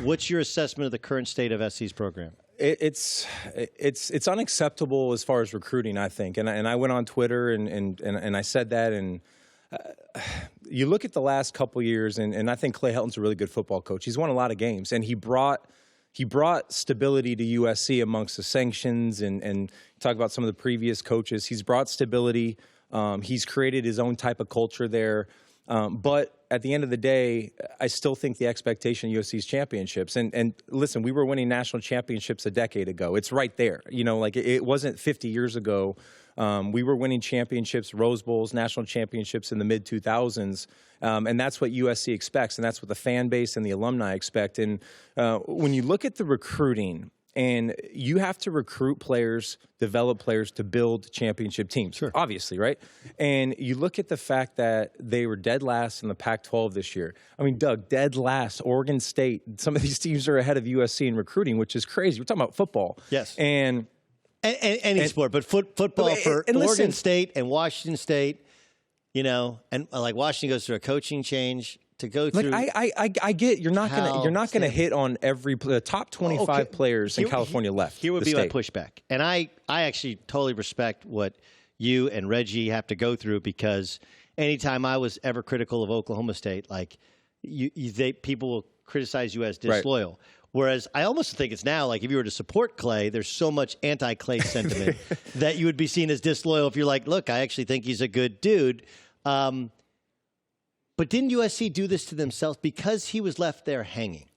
What's your assessment of the current state of SC's program? It's unacceptable as far as recruiting, I think. And I went on Twitter and I said that. And you look at the last couple years, and I think Clay Helton's a really good football coach. He's won a lot of games, and he brought stability to USC amongst the sanctions. And talk about some of the previous coaches. He's brought stability. He's created his own type of culture there. But at the end of the day, I still think the expectation of USC's championships. And listen, we were winning national championships a decade ago. It's right there. You know, like it wasn't 50 years ago. We were winning championships, Rose Bowls, national championships in the mid-2000s. And that's what USC expects, and that's what the fan base and the alumni expect. And when you look at the recruiting, and you have to recruit players, develop players to build championship teams, sure, obviously, right? And you look at the fact that they were dead last in the Pac-12 this year. I mean, Doug, dead last. Oregon State, some of these teams are ahead of USC in recruiting, which is crazy. We're talking about football. Yes. And any sport, but football for Oregon State and Washington State, you know, and like Washington goes through a coaching change. To go through, like I get you're not gonna hit on every the top 25 players in California left. Here would be my pushback, and I actually totally respect what you and Reggie have to go through, because anytime I was ever critical of Oklahoma State, like people will criticize you as disloyal. Right. Whereas I almost think it's now, like if you were to support Clay, there's so much anti-Clay sentiment that you would be seen as disloyal if you're like, look, I actually think he's a good dude. But didn't USC do this to themselves because he was left there hanging,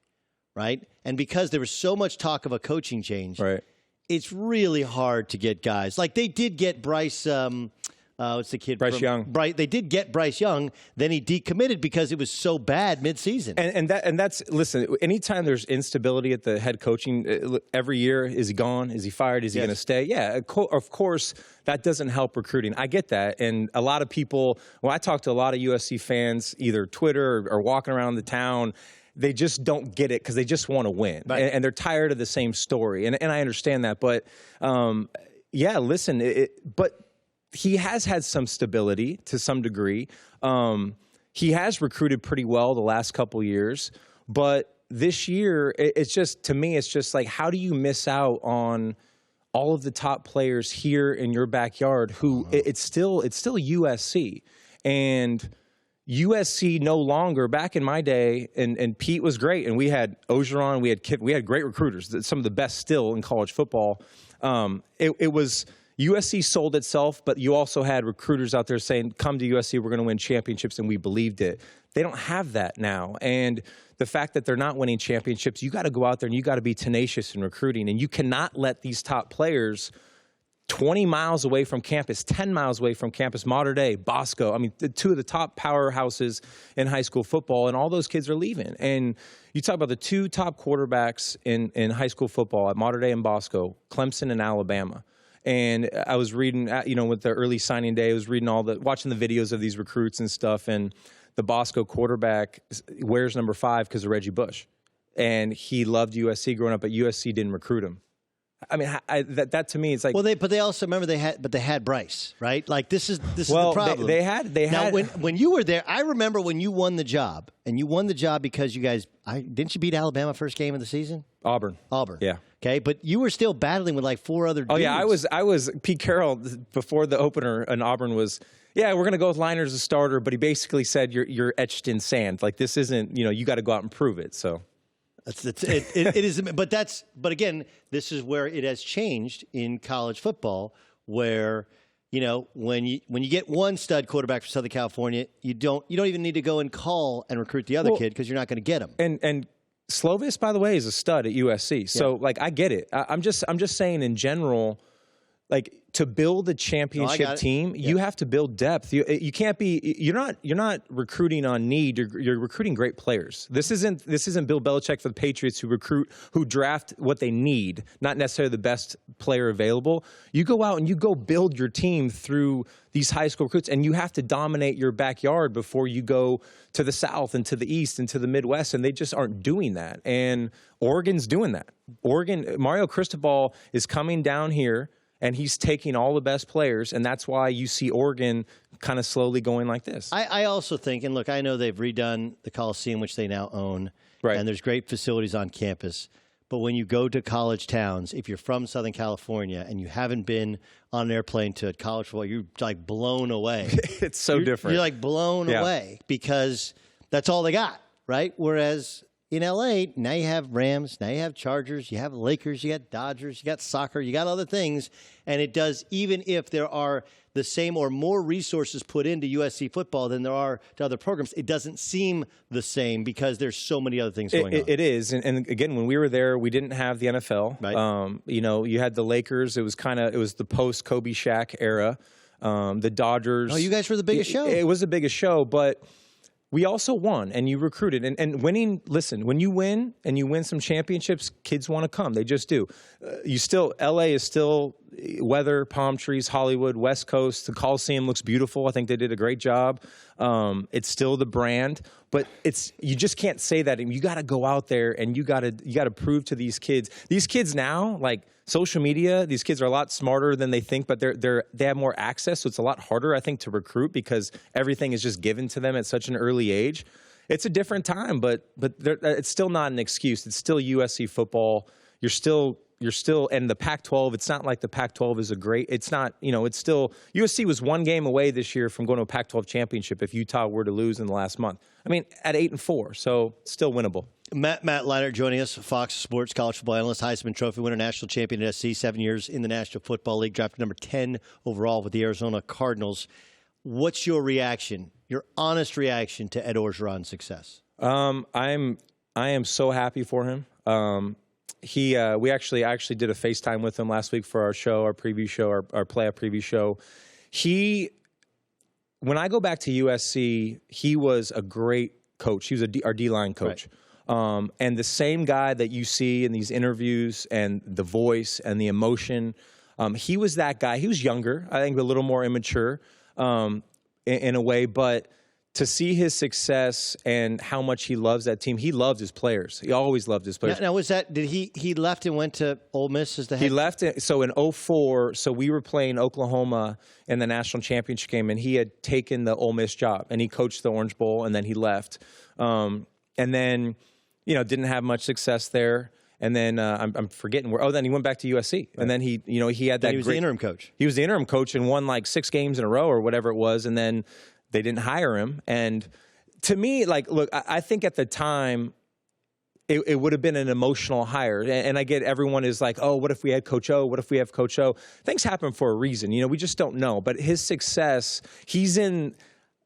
right? And because there was so much talk of a coaching change, right? It's really hard to get guys. Like they did get Bryce, what's the kid? Bryce Young. They did get Bryce Young. Then he decommitted because it was so bad midseason. And that's, listen, anytime there's instability at the head coaching, every year, is he gone? Is he fired? Is he going to stay? Yeah, of course, that doesn't help recruiting. I get that. And a lot of people, when I talk to a lot of USC fans, either Twitter or walking around the town, they just don't get it because they just want to win. Right. And they're tired of the same story. And I understand that. But, yeah, listen, but he has had some stability to some degree. He has recruited pretty well the last couple years. But this year, it's just, to me, it's just like, how do you miss out on all of the top players here in your backyard who it's still USC. And USC no longer, back in my day, and Pete was great, and we had Ogeron, we had great recruiters, some of the best still in college football. It was USC sold itself, but you also had recruiters out there saying, come to USC, we're going to win championships, and we believed it. They don't have that now. And the fact that they're not winning championships, you got to go out there and you got to be tenacious in recruiting. And you cannot let these top players 20 miles away from campus, 10 miles away from campus, Mater Dei, Bosco. I mean, two of the top powerhouses in high school football, and all those kids are leaving. And you talk about the two top quarterbacks in high school football at Mater Dei and Bosco, Clemson and Alabama. And I was reading, with the early signing day, I was watching the videos of these recruits and stuff, and the Bosco quarterback wears number 5 because of Reggie Bush. And he loved USC growing up, but USC didn't recruit him. I mean, that to me, it's like. Well, but they also remember they had Bryce, right? Like this is the problem. They had. Now, when you were there, I remember when you won the job, and you won the job because you guys didn't you beat Alabama first game of the season? Auburn. Yeah. Okay, but you were still battling with like 4 other dudes. Oh yeah, I was Pete Carroll before the opener, and Auburn was. Yeah, we're going to go with Leinart as a starter, but he basically said you're etched in sand. Like this isn't. You got to go out and prove it. So. It is, but again, this is where it has changed in college football, where when you get one stud quarterback from Southern California, you don't even need to go and call and recruit the other kid because you're not going to get him. And Slovis, by the way, is a stud at USC. So I get it. I'm just saying in general, like to build a championship team, you have to build depth. You can't be. You're not recruiting on need. You're recruiting great players. This isn't Bill Belichick for the Patriots who draft what they need, not necessarily the best player available. You go out and you go build your team through these high school recruits, and you have to dominate your backyard before you go to the South and to the East and to the Midwest, and they just aren't doing that. And Oregon's doing that. Mario Cristobal is coming down here, and he's taking all the best players, and that's why you see Oregon kind of slowly going like this. I also think, and look, I know they've redone the Coliseum, which they now own, Right. And there's great facilities on campus. But when you go to college towns, if you're from Southern California and you haven't been on an airplane to college football, you're like blown away. It's so different. You're like blown away because that's all they got, right? Whereas in LA, now you have Rams, now you have Chargers, you have Lakers, you got Dodgers, you got soccer, you got other things. And it does, even if there are the same or more resources put into USC football than there are to other programs, it doesn't seem the same because there's so many other things going on. It is. And again, when we were there, we didn't have the NFL. Right. You had the Lakers. It was the post-Kobe Shaq era. The Dodgers. Oh, you guys were the biggest show. It was the biggest show, but we also won, and you recruited. And winning, listen, when you win and you win some championships, kids want to come. They just do. LA is still weather, palm trees, Hollywood, West Coast. The Coliseum looks beautiful. I think they did a great job. It's still the brand, but you just can't say that. You got to go out there and you got to prove to these kids. These kids now, like social media, these kids are a lot smarter than they think, but they have more access, so it's a lot harder, I think, to recruit because everything is just given to them at such an early age. It's a different time, but it's still not an excuse. It's still USC football. You're still, and the Pac-12, it's not like the Pac-12 is it's not, it's still, USC was one game away this year from going to a Pac-12 championship if Utah were to lose in the last month. I mean, at 8-4, so still winnable. Matt Leinart joining us, Fox Sports college football analyst, Heisman Trophy winner, national champion at SC, 7 years in the National Football League, drafted number 10 overall with the Arizona Cardinals. What's your reaction, your honest reaction to Ed Orgeron's success? I am so happy for him. We actually did a FaceTime with him last week for our show, our preview show, our playoff preview show. When I go back to USC, he was a great coach. He was our D-line coach. Right. And the same guy that you see in these interviews and the voice and the emotion, he was that guy. He was younger, I think a little more immature in a way, but to see his success and how much he loves that team, he loved his players. He always loved his players. Now was that, did he left and went to Ole Miss as the head? He left, so in 2004, so we were playing Oklahoma in the national championship game, and he had taken the Ole Miss job, and he coached the Orange Bowl, and then he left. And then, didn't have much success there. And then I'm forgetting where. Oh, then he went back to USC, right. And then he had that. He was the interim coach. He was the interim coach and won like 6 games in a row or whatever it was, and then they didn't hire him. And to me, look, I think at the time it would have been an emotional hire. And I get everyone is like, oh, what if we had Coach O? What if we have Coach O? Things happen for a reason. We just don't know. But his success, he's in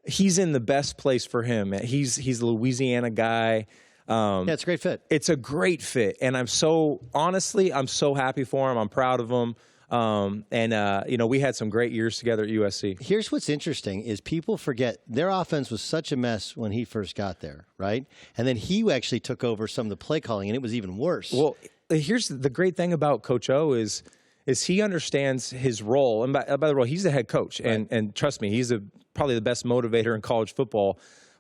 the best place for him. He's a Louisiana guy. Yeah, it's a great fit. It's a great fit. And I'm so happy for him. I'm proud of him. We had some great years together at USC. Here's what's interesting is people forget their offense was such a mess when he first got there, right? And then he actually took over some of the play calling, and it was even worse. Well, here's the great thing about Coach O is he understands his role. And by the way, he's the head coach. Right. And trust me, he's probably the best motivator in college football.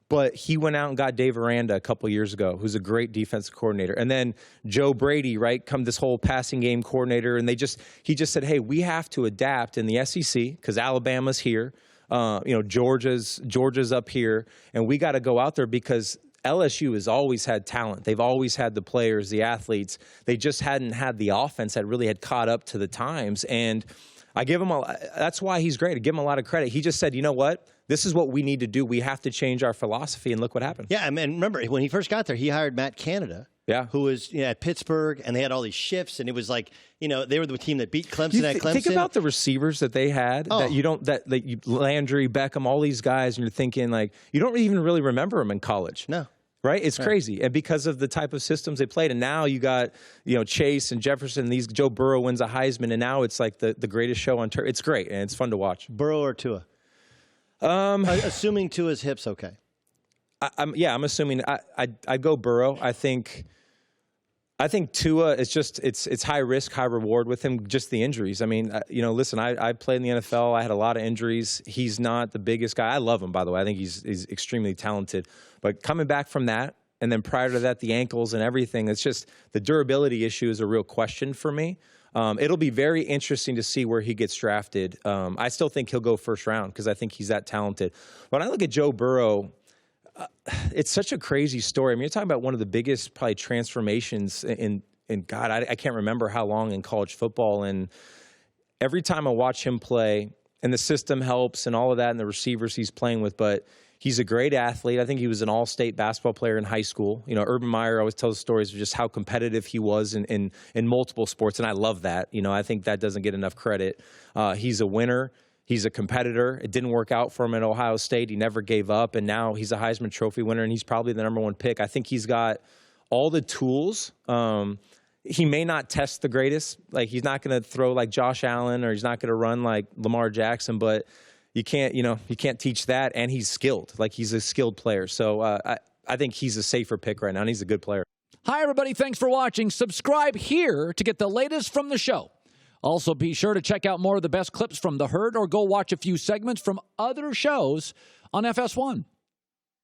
But he went out and got Dave Aranda a couple years ago, who's a great defensive coordinator. And then Joe Brady, right, come this whole passing game coordinator. And he just said, hey, we have to adapt in the SEC because Alabama's here. Georgia's up here. And we got to go out there because LSU has always had talent. They've always had the players, the athletes. They just hadn't had the offense that really had caught up to the times. And I give him that's why he's great. I give him a lot of credit. He just said, you know what? This is what we need to do. We have to change our philosophy, and look what happened. Yeah, I mean, remember, when he first got there, he hired Matt Canada, who was at Pittsburgh, and they had all these shifts, and it was like, they were the team that beat Clemson at Clemson. Think about the receivers that they had, Landry, Beckham, all these guys, and you're thinking, you don't even really remember them in college. No. Right? It's crazy. And because of the type of systems they played, and now you got, Chase and Jefferson, Joe Burrow wins a Heisman, and now it's like the greatest show on turf. It's great, and it's fun to watch. Burrow or Tua? Assuming Tua's hip's okay. I'm assuming I'd go Burrow. I think Tua is just it's high risk, high reward with him. Just the injuries. I mean, listen, I played in the NFL. I had a lot of injuries. He's not the biggest guy. I love him, by the way. I think he's extremely talented. But coming back from that, and then prior to that, the ankles and everything. It's just the durability issue is a real question for me. It'll be very interesting to see where he gets drafted. I still think he'll go first round because I think he's that talented. When I look at Joe Burrow, it's such a crazy story. I mean, you're talking about one of the biggest probably transformations in God, I can't remember how long in college football. And every time I watch him play, and the system helps and all of that and the receivers he's playing with, but he's a great athlete. I think he was an all-state basketball player in high school. You know, Urban Meyer always tells stories of just how competitive he was in multiple sports, and I love that. You know, I think that doesn't get enough credit. He's a winner. He's a competitor. It didn't work out for him at Ohio State. He never gave up, and now he's a Heisman Trophy winner, and he's probably the number one pick. I think he's got all the tools. He may not test the greatest. Like, he's not going to throw like Josh Allen, or he's not going to run like Lamar Jackson, but you can't teach that. And he's skilled. Like, he's a skilled player. So I think he's a safer pick right now, and he's a good player. Hi, everybody. Thanks for watching. Subscribe here to get the latest from the show. Also, be sure to check out more of the best clips from The Herd, or go watch a few segments from other shows on FS1.